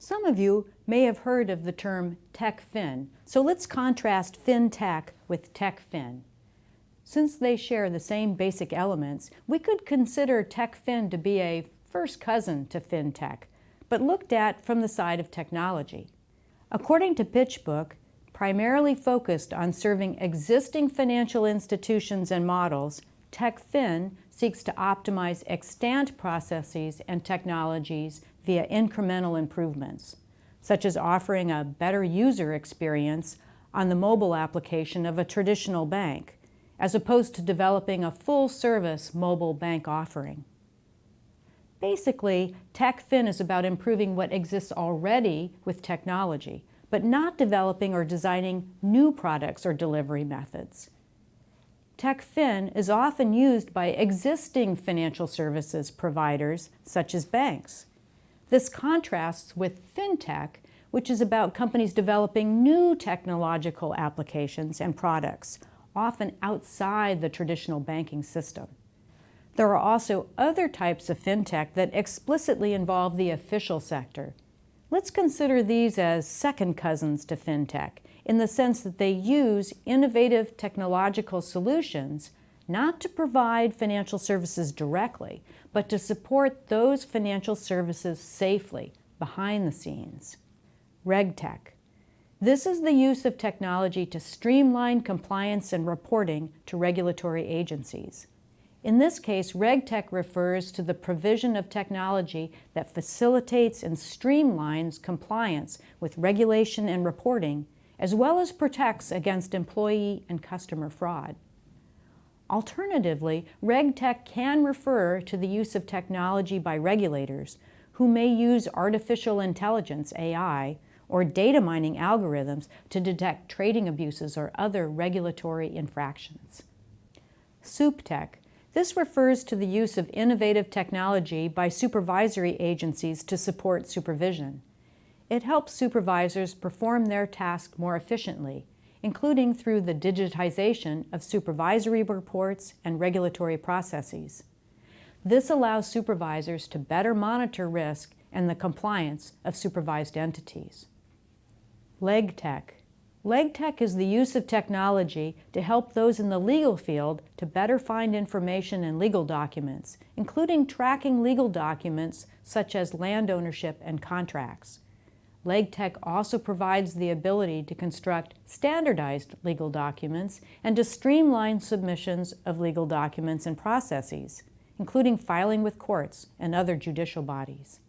Some of you may have heard of the term Techfin, so let's contrast Fintech with Techfin. Since they share the same basic elements, we could consider Techfin to be a first cousin to Fintech, but looked at from the side of technology. According to PitchBook, primarily focused on serving existing financial institutions and models, Techfin seeks to optimize extant processes and technologies via incremental improvements, such as offering a better user experience on the mobile application of a traditional bank, as opposed to developing a full-service mobile bank offering. Basically, Techfin is about improving what exists already with technology, but not developing or designing new products or delivery methods. Techfin is often used by existing financial services providers, such as banks. This contrasts with Fintech, which is about companies developing new technological applications and products, often outside the traditional banking system. There are also other types of Fintech that explicitly involve the official sector. Let's consider these as second cousins to Fintech, in the sense that they use innovative technological solutions not to provide financial services directly, but to support those financial services safely, behind the scenes. RegTech. This is the use of technology to streamline compliance and reporting to regulatory agencies. In this case, RegTech refers to the provision of technology that facilitates and streamlines compliance with regulation and reporting, as well as protects against employee and customer fraud. Alternatively, RegTech can refer to the use of technology by regulators who may use artificial intelligence, AI, or data mining algorithms to detect trading abuses or other regulatory infractions. SupTech. This refers to the use of innovative technology by supervisory agencies to support supervision. It helps supervisors perform their tasks more efficiently, including through the digitization of supervisory reports and regulatory processes. This allows supervisors to better monitor risk and the compliance of supervised entities. RegTech. RegTech is the use of technology to help those in the legal field to better find information in legal documents, including tracking legal documents such as land ownership and contracts. RegTech also provides the ability to construct standardized legal documents and to streamline submissions of legal documents and processes, including filing with courts and other judicial bodies.